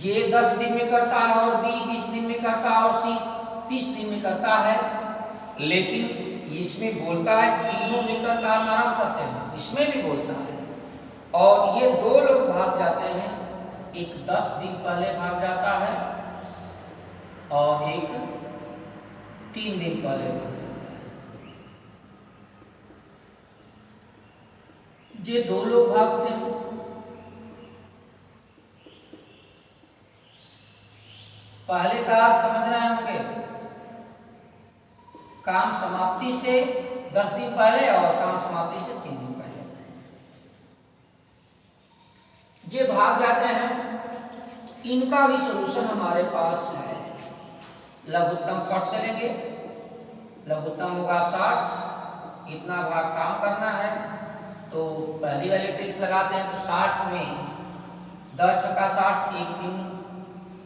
जे 10 दिन में करता है और बी 20 दिन में करता है और सी 30 दिन में करता है, लेकिन इसमें बोलता है तीनों मिलकर काम आराम करते हैं, इसमें भी बोलता है। और ये दो लोग भाग जाते हैं, एक 10 दिन पहले भाग जाता है और एक 3 दिन पहले भाग जाता है। ये दो लोग भागते हैं, पहले का आप समझ रहे होंगे, काम समाप्ति से 10 दिन पहले और काम समाप्ति से 3 दिन पहले। जे भाग जाते हैं, इनका भी सॉल्यूशन हमारे पास है। लघुत्तम फर्स्ट चलेंगे, लघुत्तम होगा 60, इतना भाग काम करना है, तो पहली वाली ट्रिक्स लगाते हैं। तो 60 में 10 छक्का 60, एक दिन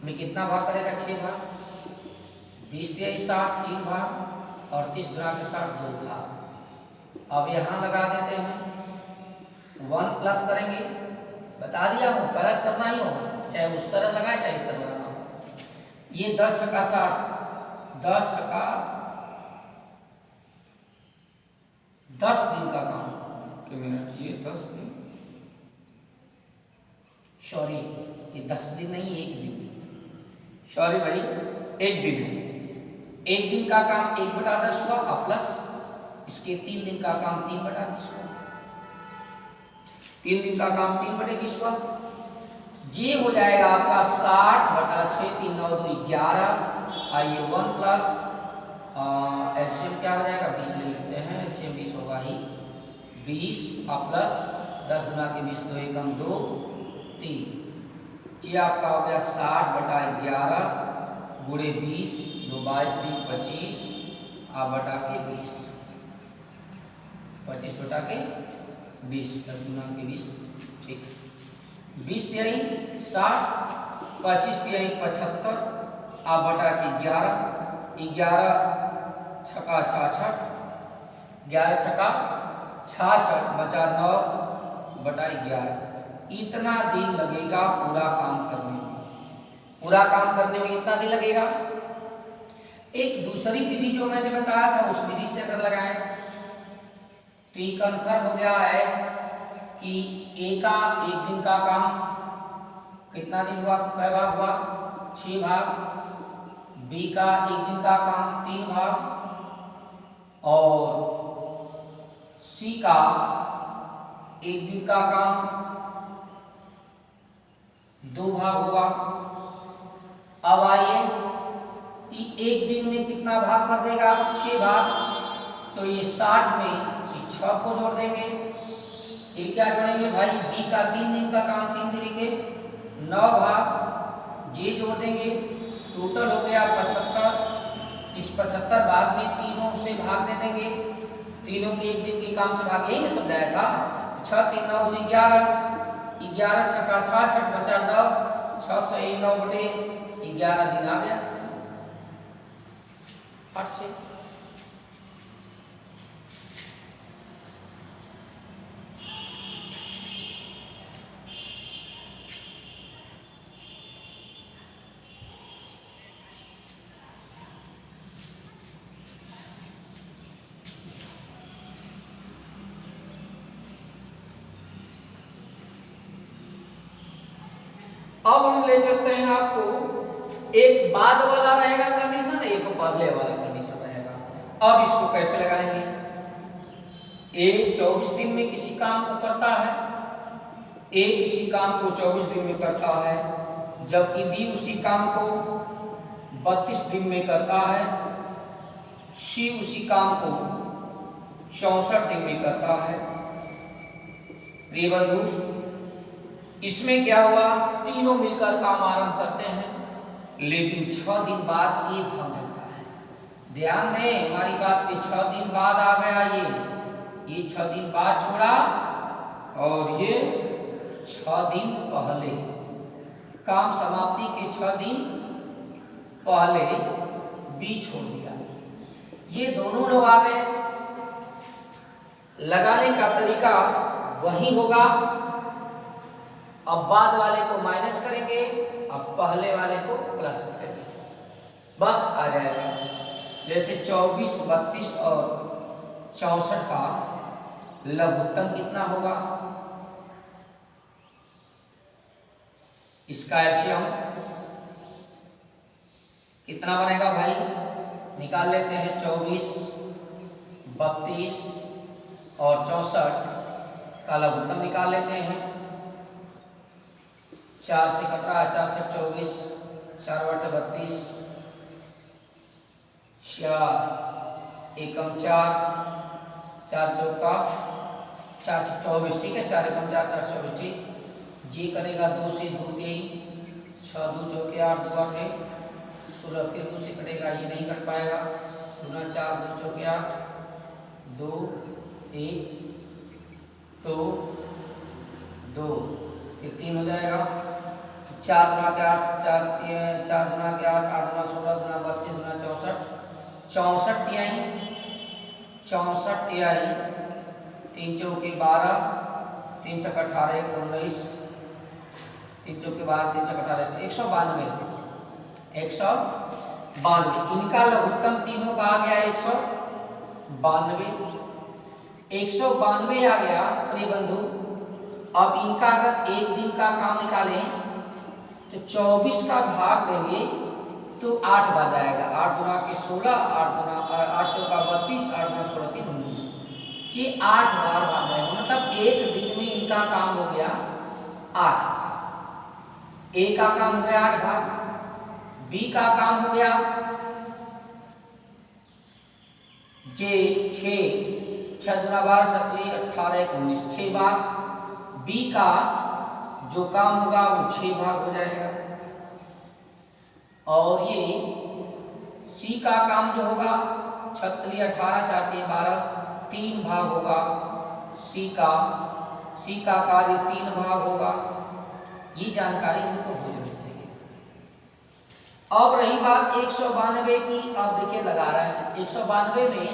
में कितना भाग करेगा? 6 भाग। 20 तिहाई 60, 3 भाग, और 30 गुणा के 60, 2 भाग। अब यहाँ लगा देते हैं, 1 प्लस करेंगे, बता दिया हूँ प्लस करना ही होगा, चाहे उस तरह लगाए चाहे इस तरह लगाना हो। ये 10 छक्का 60, 10 छक्का 10 दिन का काम, मिनट, ये 10 दिन, सॉरी ये 10 दिन नहीं, 1 दिन, सॉरी भाई 1 दिन है। 1 दिन का काम 1/10 हुआ, और प्लस इसके 3 दिन का काम 3/20 हुआ। 3 दिन का काम 3/20 हुआ। ये हो जाएगा आपका 60/6, 3 9 2 11। आइए 1 प्लस एलसीएम क्या हो जाएगा? 20 ले लेते हैं, एलसीएम 20 होगा ही, 20 और प्लस 10 गुना के 20, 2 एकम 2 3। ये आपका हो गया 60/11 गुणे 20, 2 22 3 25, आप बटा के 20, 25 बटा के 20, 10 गुना के 20, ठीक। 20 तिहाई 60, 25 तिहाई 75, आप बटा के 11, 11 छक्का 66, 11 छक्का 66, बचा 9 बटा 11। इतना दिन लगेगा पूरा काम करने में, पूरा काम करने में इतना दिन लगेगा। एक दूसरी विधि जो मैंने बताया था, उस विधि से अगर लगाएं तो ये कन्फर्म हो गया है कि ए का 1 दिन का काम कितना दिन हुआ, कै भाग हुआ? 6 भाग। बी का 1 दिन का काम 3 भाग, और सी का 1 दिन का काम 2 भाग होगा। अब आइए कि 1 दिन में कितना भाग कर देगा? 6 भाग। तो ये 60 में इस 6 को जोड़ देंगे, फिर क्या जोड़ेंगे भाई? बी का 3 दिन का काम 3 तरीके 9 भाग, जे जोड़ देंगे, टोटल हो गया 75। इस 75 भाग में तीनों से भाग दे देंगे, तीनों के 1 दिन के काम से भाग, यही मैं समझाया था। 6 3 9 2 11, 11 छक्का 66, बचा 9, 6 से 9 बटे 11 दिन आ गया 8 से। अब हम ले चलते हैं आपको, एक बाद वाला रहेगा कंडीशन, एक पहले वाला कंडीशन रहेगा। अब इसको कैसे लगाएंगे? ए 24 दिन में किसी काम को करता है, ए किसी काम को 24 दिन में करता है, जबकि बी उसी काम को 32 दिन में करता है, सी उसी काम को 64 दिन में करता है। प्रिय बंधु, इसमें क्या हुआ? तीनों मिलकर काम आरंभ करते हैं, लेकिन 6 दिन बाद ये भाग जाता है। ध्यान दें हमारी बात पे, 6 दिन बाद आ गया ये 6 दिन बाद छोड़ा, और ये 6 दिन पहले, काम समाप्ति के 6 दिन पहले बी छोड़ दिया। ये दोनों लोग आ गए। लगाने का तरीका वही होगा। अब बाद वाले को माइनस करेंगे अब पहले वाले को प्लस करेंगे, बस आ जाएगा। जैसे 24, 32 और 64 का लघुत्तम कितना होगा, इसका एलसीएम कितना बनेगा भाई, निकाल लेते हैं। 24, 32 और 64 का लघुत्तम निकाल लेते हैं। 4 से कट रहा है, 4 से 24, 4 बटे 32, 4 एकम 4, 4 चौका 4 से 24, ठीक है। 4 एकम 4, 4 24, ठीक। जी करेगा 2 से 2 3, 6 2 चौके 8, 2 8 16, फिर 2 से कटेगा, ये नहीं कट पाएगा। 2 4, 2 चौके 8, 2 1 2 2, फिर 3 हो जाएगा। 4 गुना के 8, 4 गुना के 8, 8 गुना 16, गुना 32, गुना 64, 64 तिहाई, 64 तिहाई, 3 चौके 12, 3 छक्का 18, 19, 3 चौके 12, 3 छक्का 18, 192, 192। इनका लघुत्तम तीनों का आ गया 192, 192 आ गया प्रिय बंधु। अब इनका अगर एक दिन का काम निकालें तो 24 का भाग देंगे तो 8 बन जाएगा। 8 गुना के 16, 8 चौका 32, 8 गुना 16 3 19, ये 8 बार बन जाएगा। मतलब एक दिन में इनका काम हो गया 8 भाग। ए का काम हो गया 8 भाग, बी का काम हो गया जे 6, 6 गुना 12, 36, 18, 19, 6 बार। बी का जो काम होगा वो 6 भाग हो जाएगा। और ये सी का काम जो होगा 36, 18, 4 3 12, 3 भाग होगा। सी का कार्य 3 भाग होगा। ये जानकारी हमको हो जानी चाहिए। अब रही बात 192 की, अब देखिए लगा रहा है 192 में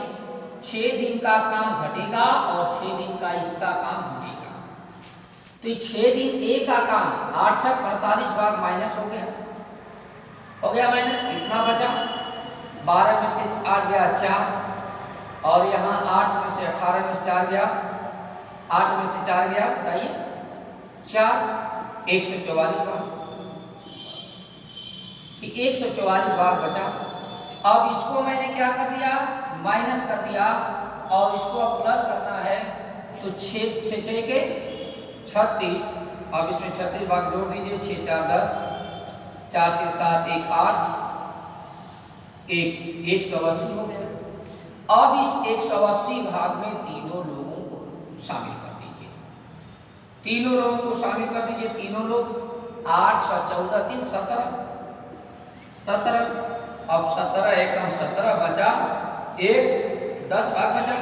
6 दिन का काम घटेगा और 6 दिन का इसका काम जुटेगा। तो 6 दिन ए का काम 8 6 48 भाग माइनस हो गया माइनस, कितना बचा, 12 में से 8 गया 4, और यहाँ 8 में से 18 में से 4 गया, 8 में से 4 गया, बताइए 4, 144 भाग, 144 भाग बचा। अब इसको मैंने क्या कर दिया, माइनस कर दिया, और इसको अब प्लस करना है तो 6 6 के 36, अब इसमें 36 भाग जोड़ दीजिए, 6 4 10, 4 के 7 1 8, 180 हो गया। अब इस 180 भाग में तीनों लोगों को शामिल कर दीजिए, तीनों लोगों को शामिल कर दीजिए। तीनों लोग 8 6 14 3 17, अब 17 एकम 17 बचा, 1 10 भाग बचा,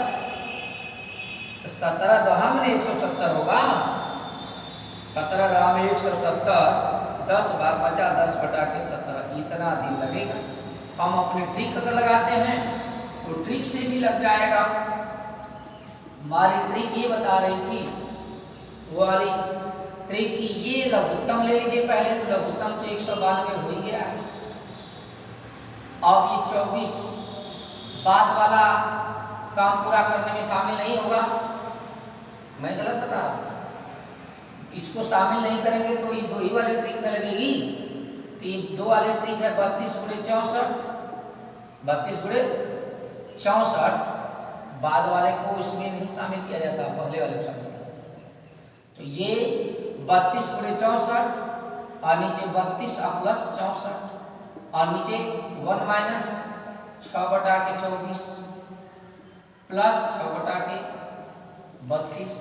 तो 17 दहा में 170 होगा, 17 दहा में 170, 10 भाग बचा, 10 बटा के 17, इतना दिन लगेगा। हम अपने ट्रिक अगर लगाते हैं तो ट्रिक से भी लग जाएगा। हमारी ट्रिक ये बता रही थी, वो वाली ट्रिक की, ये लघुत्तम ले लीजिए पहले, तो लघुत्तम तो 192 हो ही गया है। अब ये 24 बाद वाला काम पूरा करने में शामिल नहीं होगा, मैं गलत बता रहा हूँ, इसको शामिल नहीं करेंगे तो ये 2 ही वाली ट्रिक में लगेगी। तो ये 2 वाली ट्रिक है 32 गुणे 64, 32 गुणे 64, बाद वाले को इसमें नहीं शामिल किया जाता, पहले वाले को शामिल किया जाता। तो ये 32 गुणे 64 और नीचे 32 और प्लस 64 और नीचे 1 माइनस 6 बटा के 24 प्लस 6 बटा के 32,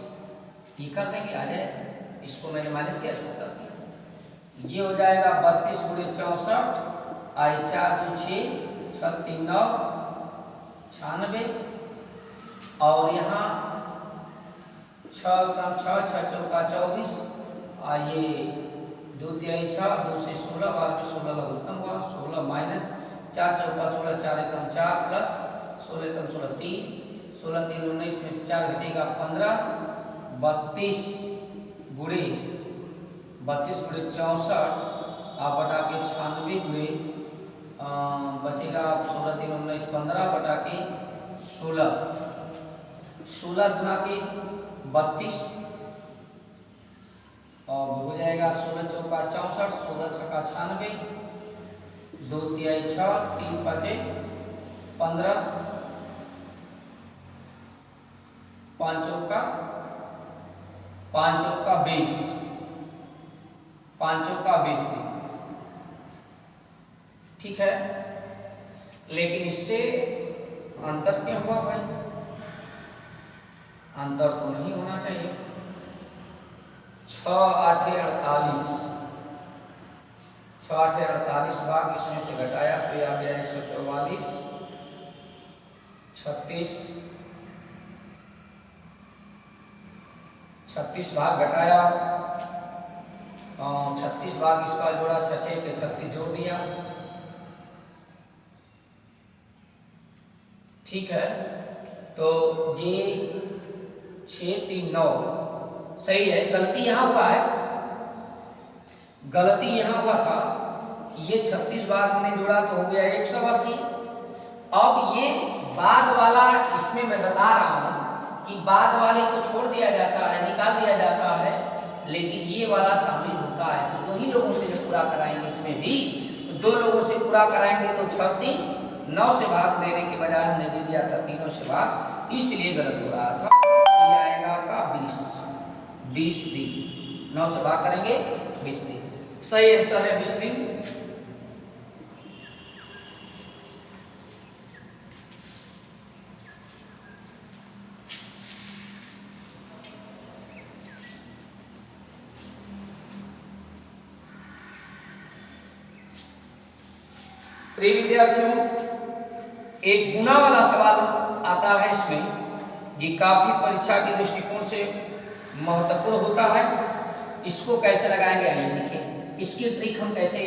ये कर देंगे आ जाए। इसको मैंने माइनस किया, इसको प्लस किया, ये हो जाएगा 32 गुणे 64, आई 4 2 6 6 3 9 96, और यहाँ 6 कम 6 6 चौका 24, ये 2 3 6 2 से 16, 12 में 16 लघुत्तम हुआ, 16 माइनस 4 चौका 16, 4 एकम 4 प्लस 16 एकम 16 3, 16 3 19 में से 4 घटेगा 15, 32 गुणे 64 आप बटा के 96 हुए, बचेगा 16 3 19 15 बटा के 16, 16 गुना के 32 और हो जाएगा 16 चौका 64, 16 छक्का 96, 2 तिहाई 6, 3 पाँचे 15, 5 चौका 20, 5 चौका 20 दिन। ठीक है, लेकिन इससे अंतर क्या हुआ भाई? अंतर तो नहीं होना चाहिए। 6 8 48, 6 8 48 भाग इसमें से घटाया तो ये आ गया 144, 36 भाग घटाया, 36 भाग इसका जोड़ा 6 6 के 36 जोड़ दिया। ठीक है, तो ये 6 3 9 सही है। गलती यहाँ हुआ है, गलती यहाँ हुआ था कि ये 36 भाग में जोड़ा तो हो गया 180। अब ये बाद वाला इसमें मैं बता रहा हूँ कि बाद वाले को छोड़ दिया जाता है, निकाल दिया जाता है, लेकिन ये वाला शामिल होता है। तो 2 ही लोगों से पूरा कराएंगे, इसमें भी 2 लोगों से पूरा कराएंगे तो 6 3 9 से भाग देने के बजाय हमने दे दिया था 3 से भाग, इसलिए गलत हो रहा था। ये आएगा आपका 20 दिन, 9 से भाग करेंगे 20 दिन। सही आंसर है 20 दिन। प्रिय विद्यार्थियों, एक गुना वाला सवाल आता है इसमें, ये काफी परीक्षा के दृष्टिकोण से महत्वपूर्ण होता है। इसको कैसे लगाएंगे आइए देखिए, इसकी ट्रिक हम कैसे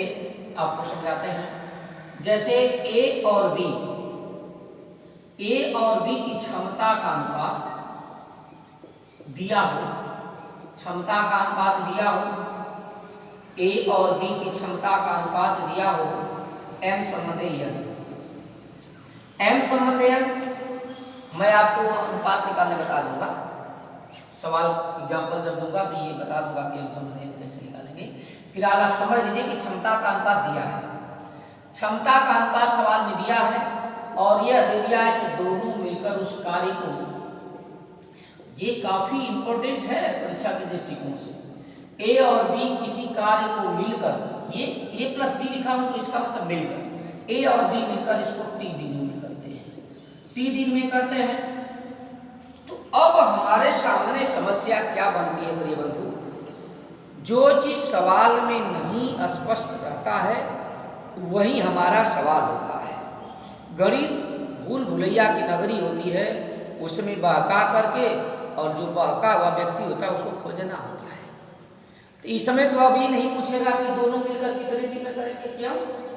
आपको समझाते हैं। जैसे ए और बी की क्षमता का अनुपात दिया हो, क्षमता का अनुपात दिया हो, ए और बी की क्षमता का अनुपात दिया हो m संबंधी मैं आपको अनुपात निकालने बता दूंगा। सवाल एग्जांपल जब दूंगा तो ये बता दूंगा कि m संबंधी कैसे निकालेंगे। फिलहाल आप समझ लीजिए कि क्षमता का अनुपात दिया है, क्षमता का अनुपात सवाल में दिया है और यह दे दिया है कि दोनों मिलकर उस कार्य को, ये काफी इंपॉर्टेंट है परीक्षा के दृष्टिकोण से। ए और बी किसी कार्य को मिलकर, ये ए प्लस बी लिखा हूं तो इसका मतलब मिलकर, ए और बी मिलकर इसको टी दिनों में करते हैं, टी दिन में करते हैं। तो अब हमारे सामने समस्या क्या बनती है प्रिय बंधु? जो चीज सवाल में नहीं स्पष्ट रहता है वही हमारा सवाल होता है। गणित भूल भुलैया की नगरी होती है, उसमें बहका करके और जो बहका हुआ व्यक्ति होता है उसको खोजना होता है। तो इस समय तो अभी नहीं पूछेगा कि दोनों मिलकर कितने दिन में करेंगे, क्यों?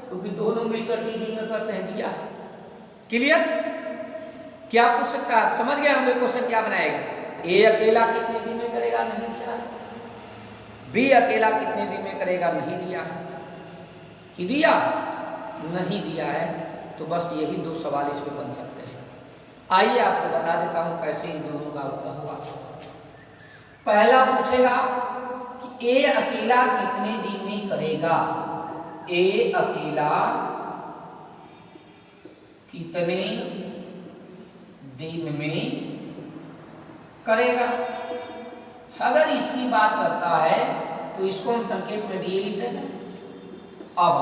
क्योंकि दोनों मिलकर 3 दिन में करते हैं, दिया है। क्लियर? क्या पूछ सकता है? आप समझ गए होंगे क्वेश्चन क्या बनाएगा। ए अकेला कितने दिन में करेगा, नहीं दिया है। बी अकेला कितने दिन में करेगा, नहीं दिया है। कि दिया? नहीं दिया है। तो बस यही 2 सवाल इसमें बन सकते हैं। आइए आपको बता देता हूं कैसे इन दोनों का उत्तर हुआ। पहला पूछेगा कि ए अकेला कितने दिन में करेगा, ए अकेला कितने दिन में करेगा। अगर इसकी बात करता है तो इसको हम संकेत में डी लिख देंगे। अब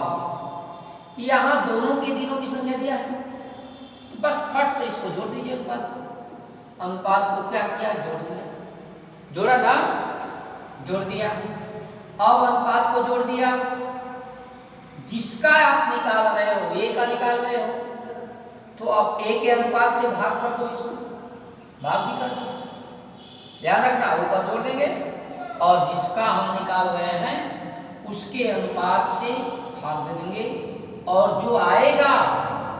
यहां दोनों के दिनों की संख्या दिया है, बस फट से इसको जोड़ दीजिए। अनुपात को क्या किया, जोड़ दिया। जोड़ा था, जोड़ दिया। अब अनुपात को जोड़ दिया, जिसका आप निकाल रहे हो, ए का निकाल रहे हो, तो अब ए के अनुपात से भाग कर दो, इसको भाग भी कर दो। ध्यान रखना, ऊपर जोड़ देंगे और जिसका हम निकाल रहे हैं उसके अनुपात से भाग दे देंगे और जो आएगा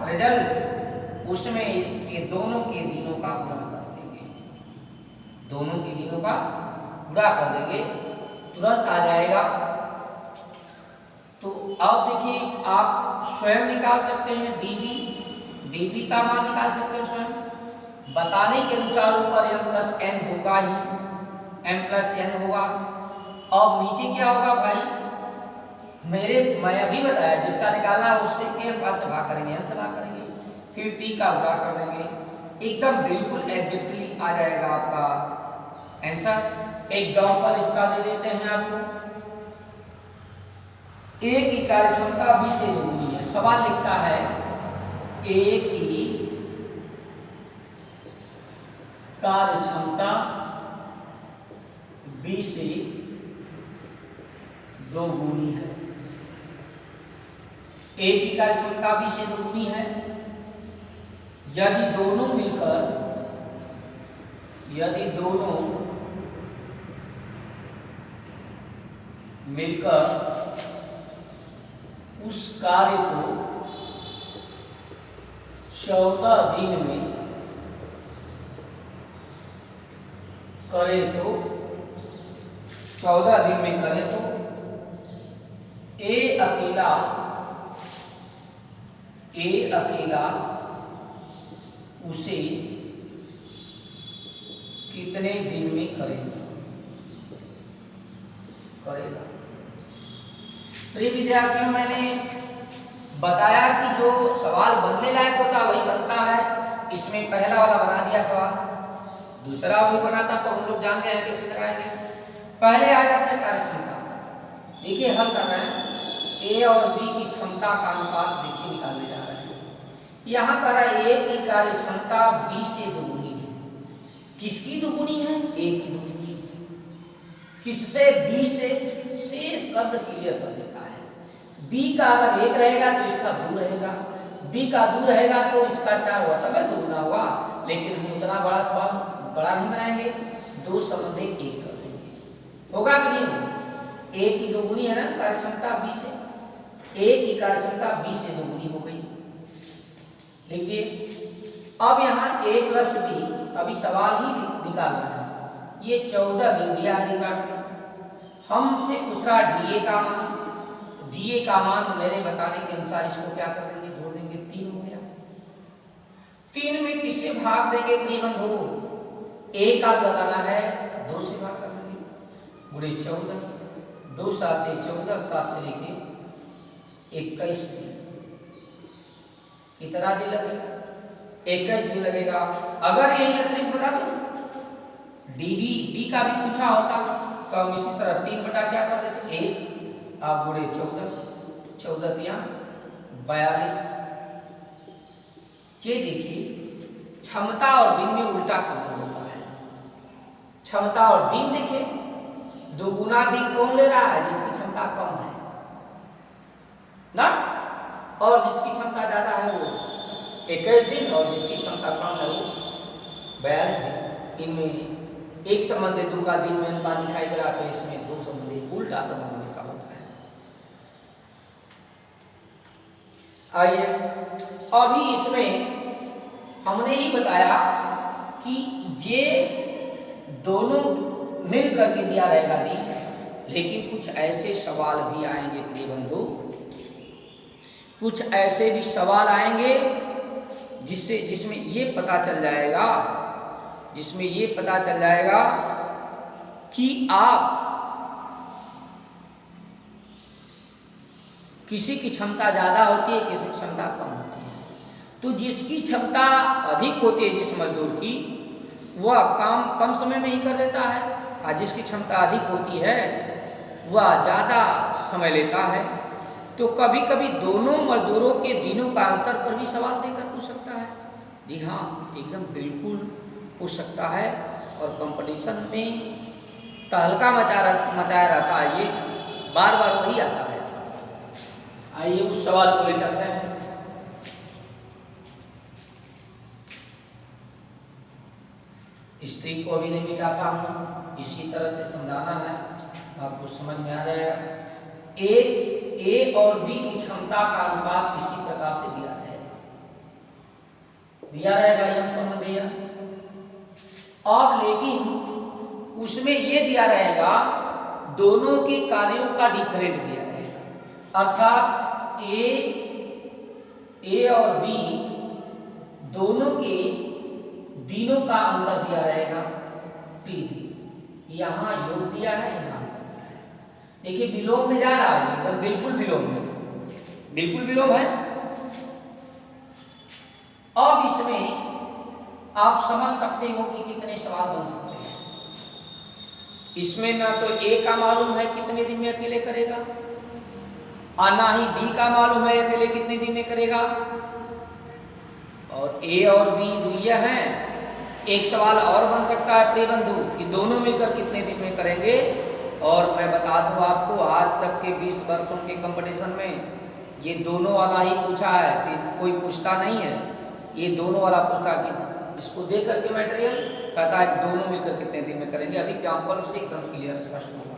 रिजल्ट उसमें इसके दोनों के दिनों का गुणा कर देंगे, दोनों के दिनों का गुणा कर देंगे, तुरंत आ जाएगा। तो अब देखिए आप स्वयं निकाल सकते हैं डीबी का मान निकाल सकते हैं स्वयं। बताने के अनुसार ऊपर m+n होगा ही, m+n होगा। अब नीचे क्या होगा भाई, मैं अभी बताया जिसका निकालना है उससे k से भाग करेंगे, n से भाग करेंगे, फिर t का गुणा कर देंगे, एकदम बिल्कुल एग्जैक्टली आ जाएगा आपका आंसर। एग्जांपल इसका दे देते हैं आपको। A की कार्यक्षमता B से दोगुनी है। सवाल लिखता है A की कार्यक्षमता B से दोगुनी है। A की कार्यक्षमता B से दोगुनी है। यदि दोनों मिलकर उस कार्य को 14 दिन में करें तो 14 दिन में करें तो ए अकेला उसे कितने दिन में करेगा। तो ये विद्यार्थियों मैंने बताया कि जो सवाल बनने लायक होता है वही बनता है। इसमें पहला वाला बना दिया सवाल, दूसरा वही बना था तो हम लोग जान गए हैं कैसे लगाएंगे। पहले आ जाता है कार्यक्षमता। देखिए हल करना है, ए और बी की क्षमता का अनुपात देखिए निकालने जा रहे हैं। यहाँ पर ए की कार्यक्षमता बी से दोगुनी है। किसकी दोगुनी है? ए की दोगुनी। किससे? बी से शब्द क्लियर कर देता है। बी का अगर 1 रहेगा तो इसका 2 रहेगा, बी का 2 रहेगा तो इसका 4 हुआ, तब दोगुना हुआ। लेकिन हम उतना बड़ा सवाल बड़ा नहीं बनाएंगे, 2 संबंधी 1 कर देंगे। होगा कि नहीं होगा? ए की दोगुनी है ना कार्यक्षमता बी से, ए की कार्यक्षमता बी से दोगुनी हो गई। देखिए अब यहाँ a + b, अभी सवाल ही निकालना है। ये 14 दिन दिया है रिकॉर्ड में। हमसे पूछ रहा डीए का मान, तो डीए का मान मेरे बताने के अनुसार इसको क्या कर देंगे, जोड़ देंगे, 3 हो गया। 3 में किससे भाग देंगे प्रियबंधु? ए का लगाना है, 2 से भाग कर देंगे, गुणे 14, 2 7 14, 7 लिखे 21 दिन। कितना दिन लगेगा? 21 दिन लगेगा। अगर यही अतिरिक्त बता दो बी का भी पूछा होता तो हम इसी तरह 3 बटा क्या कर देते, 1 आप गुणे 14, 14 या 42। ये देखिए क्षमता और दिन में उल्टा संबंध होता है। क्षमता और दिन देखिए, दोगुना दिन कौन ले रहा है? जिसकी क्षमता कम है ना, और जिसकी क्षमता ज्यादा है वो 21 दिन, और जिसकी क्षमता कम है वो 42 दिन। इनमें एक संबंध 2 का दिन में अनुपात दिखाई दे रहा, तो इसमें 2 संबंध उल्टा संबंध हमेशा होता है। आइए अभी इसमें हमने ही बताया कि ये दोनों मिल करके दिया रहेगा दिन, लेकिन कुछ ऐसे सवाल भी आएंगे प्रियबंधु, कुछ ऐसे भी सवाल आएंगे जिसमें ये पता चल जाएगा कि आप किसी की क्षमता ज्यादा होती है, किसी की क्षमता कम होती है। तो जिसकी क्षमता अधिक होती है जिस मजदूर की, वह काम कम समय में ही कर लेता है, और जिसकी क्षमता अधिक होती है वह ज्यादा समय लेता है। तो कभी कभी दोनों मजदूरों के दिनों का अंतर पर भी सवाल देकर पूछ सकता है। जी हाँ, एकदम बिल्कुल पूछ सकता है। और कंपटीशन में तहलका मचाया रहता है, ये बार बार वही आता है। आइए उस सवाल को ले चलते हैं। स्ट्रिंग को अभी नहीं मिटा था, इसी तरह से समझाना है, आपको समझ में आ जाएगा। ए और बी की क्षमता का अनुपात इसी प्रकार से दिया रहेगा, हम समझ दिया। अब लेकिन उसमें ये दिया रहेगा दोनों के कार्यों का डिफरेंट दिया रहेगा। अर्थात ए और बी दोनों के दिनों का अंतर दिया रहेगा टी दी। यहाँ योग दिया है, यहाँ देखिए विलोम में जा रहा है, एकदम बिल्कुल विलोम है, बिल्कुल विलोम है। अब इसमें आप समझ सकते हो कि कितने सवाल बन सकते हैं। इसमें ना तो ए का मालूम है कितने दिन में अकेले करेगा, और ना ही बी का मालूम है अकेले कितने दिन में करेगा, और ए और बी दुइया हैं। एक सवाल और बन सकता है प्रिय बंधु कि दोनों मिलकर कितने दिन में करेंगे। और मैं बता दूं आपको, आज तक के 20 वर्षों के कंपटीशन में ये दोनों वाला ही पूछा है, कोई पूछता नहीं है। ये दोनों वाला पूछता कि इसको दे करके मटेरियल कहता है कि दोनों मिलकर कितने दिन में करेंगे। अभी एग्जाम्पल से एकदम क्लियर स्पष्ट होगा।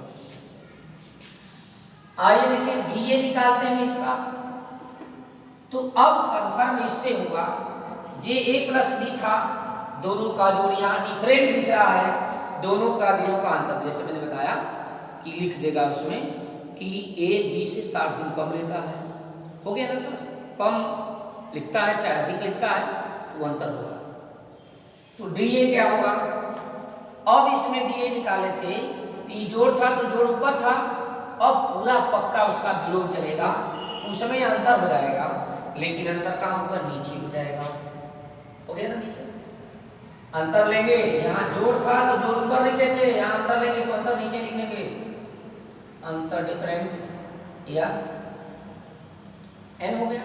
आइए देखिए डीए निकालते हैं इसका। तो अब कंफर्म इससे होगा जे ए प्लस बी था, दोनों का जोड़ यहाँ डिफरेंट दिख रहा है, दोनों का दिनों का अंतर जैसे मैंने बताया कि लिख देगा उसमें कि ए बी से 60 दिन कम लेता है। हो गया ना, अंतर कम लिखता है चाहे अधिक लिखता है तो अंतर होगा। तो डीए क्या होगा, अब इसमें डीए निकाले थे, पी जोड़ था तो जोड़ ऊपर था, अब पूरा पक्का उसका विलोम चलेगा, उसमें अंतर हो जाएगा, लेकिन अंतर कहाँ होगा, नीचे हो जाएगा। हो गया ना, नीचे अंतर लेंगे, यहाँ जोड़ था तो जोड़ ऊपर लिखे थे, यहाँ अंतर लेंगे तो अंतर नीचे लिखेंगे, अंतर डिफरेंट या एन हो गया।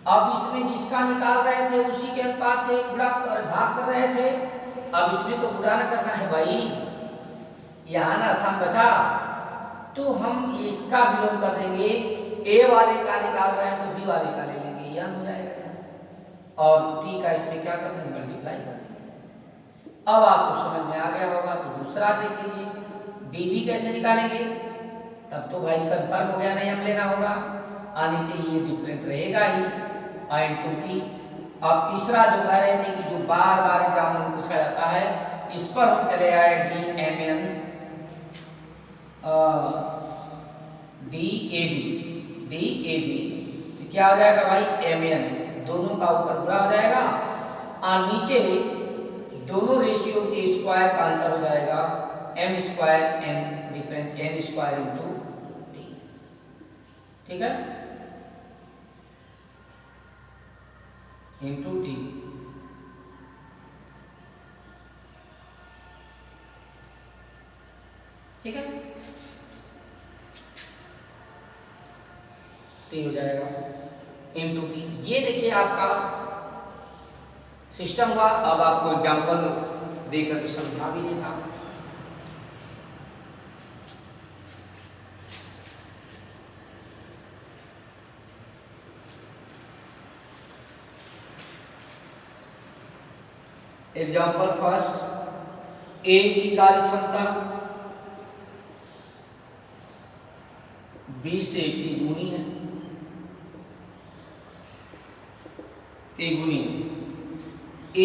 अब इसमें जिसका निकाल रहे थे उसी के अनुपात से गुणा भाग कर रहे थे। अब इसमें तो गुणा न करना है भाई, यहाँ ना स्थान बचा तो हम इसका विलोम कर देंगे। ए वाले का निकाल रहे हैं तो बी वाले का ले लेंगे, यह हो जाएगा। और टी का इसमें क्या कर देंगे, मल्टीप्लाई कर देंगे। अब आपको समझ में आ गया होगा। तो दूसरा देख लीजिए, डी बी कैसे निकालेंगे, तब तो भाई कंफर्म हो गया, नहीं हम लेना होगा, आनी चाहिए डिफरेंट रहेगा ही आई टू टी। अब तीसरा जो कह रहे थे कि जो बार बार एग्जाम में पूछा जाता है, इस पर हम चले आए D M N D A B, क्या हो जाएगा भाई, एम एन, दोनों का ऊपर पूरा हो जाएगा और नीचे दोनों रेशियो के स्क्वायर का अंतर हो जाएगा, M square N different N square into T. ठीक है, इंटू टी। ठीक है, टी हो जाएगा इंटू टी। ये देखिए आपका सिस्टम हुआ। अब आपको एग्जाम्पल देकर के समझा भी देता हूं। एग्जाम्पल फर्स्ट, ए की कार्य क्षमता बी से टी गुनी है, टी गुनी है। ए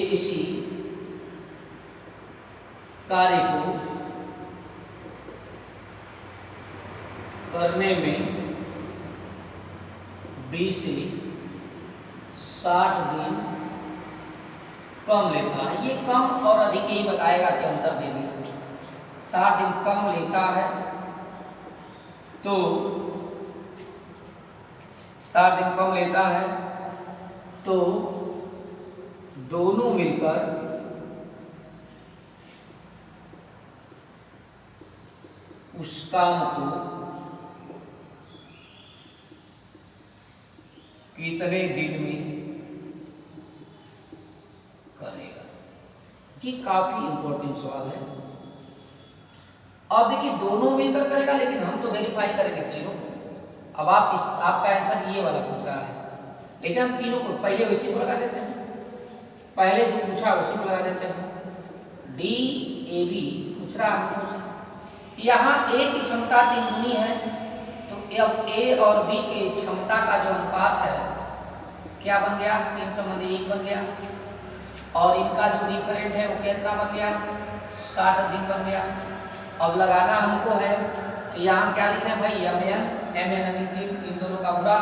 किसी कार्य को करने में बी से 60 दिन कम लेता है। ये कम और अधिक ही बताएगा कि अंतर दे दिया। 60 दिन कम लेता है तो 60 दिन कम लेता है तो दोनों मिलकर उस काम को कितने दिन में करेगा। ये काफी इंपॉर्टेंट सवाल है। अब देखिए दोनों मिलकर करेगा, लेकिन हम तो वेरीफाई करेंगे तीनों। अब आपका आंसर ये वाला पूछ रहा है, लेकिन हम तीनों को पहले उसी को लगा देते हैं, पहले जो पूछा उसी को लगा देते हैं। डी ए बी पूछ रहा है हमको। यहाँ ए की क्षमता 3 गुनी है, तो अब ए और बी के क्षमता का जो अनुपात है क्या बन गया, 3 संबंधी 1 बन गया, और इनका जो डिफरेंट है वो कितना बन गया, 60 दिन बन गया। अब लगाना हमको है तो यहाँ क्या लिखे भाई एम एन यानी 3, इन दोनों का गुणा,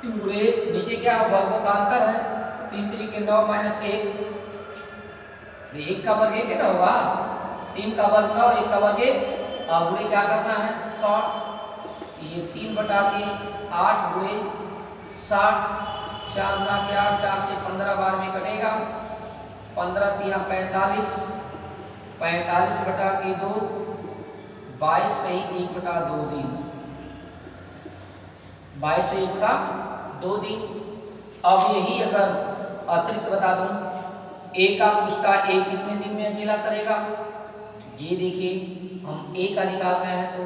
गुणे नीचे क्या वर्गों का अंतर है, 3 3 के 9 माइनस 1, 1 का वर्ग 1 ना होगा, 3 का वर्ग 9, 1 का वर्ग 1, और गुणे क्या करना है 60, ये 3 बटा के 8 गुणे 60, 4 गुना के 8, 4 से 15 बार में कटेगा, 15 तिया 45, 45 बटा के 2, 22 सही 1 बटा 2 दिन, 22 से 1 बटा 2 दिन। अब यही अगर अतिरिक्त बता दूं, ए का पूछता ए कितने दिन में अकेला करेगा, ये देखिए हम ए का निकाल रहे हैं तो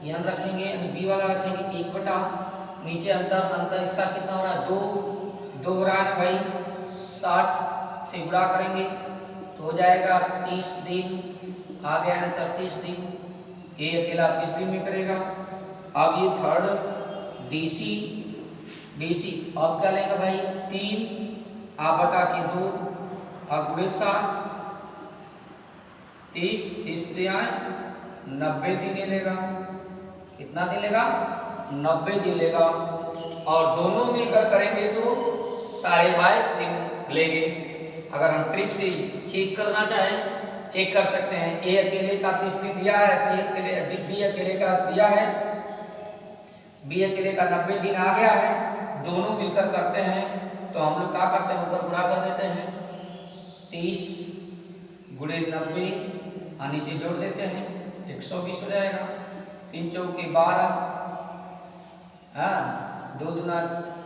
यहाँ रखेंगे, यानी बी वाला रखेंगे 1 बटा, नीचे अंतर इसका कितना हो रहा है 2 हो रहा है भाई, 60 से गुणा करेंगे तो हो जाएगा 30 दिन, आ गया आंसर 30 दिन, ए अकेला 30 दिन में करेगा। अब ये थर्ड डीसी अब क्या लेगा भाई 3 आ बटा के 2 और गुणे 60, 30 आए 90 दिन लेगा, कितना दिन लेगा 90 दिन लेगा, और दोनों मिलकर करेंगे तो 22.5 दिन लेंगे। अगर हम ट्रिक से चेक करना चाहें चेक कर सकते हैं, ए अकेले का 30 दिन दिया है, बी अकेले का दिया है, बी अकेले का 90 दिन आ गया है, दोनों मिलकर करते हैं तो हम लोग क्या करते हैं ऊपर गुणा कर देते हैं, 30 गुणे 90 और नीचे जोड़ देते हैं 120 हो जाएगा, 3 चौके 12, हाँ 2 दूना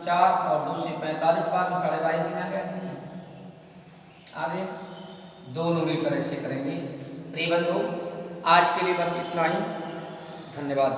4 और 2 से 45 बार में 22.5 दिन आ गया। आगे दोनों मिलकर ऐसे करेंगे। प्रिय बंधु आज के लिए बस इतना ही, धन्यवाद।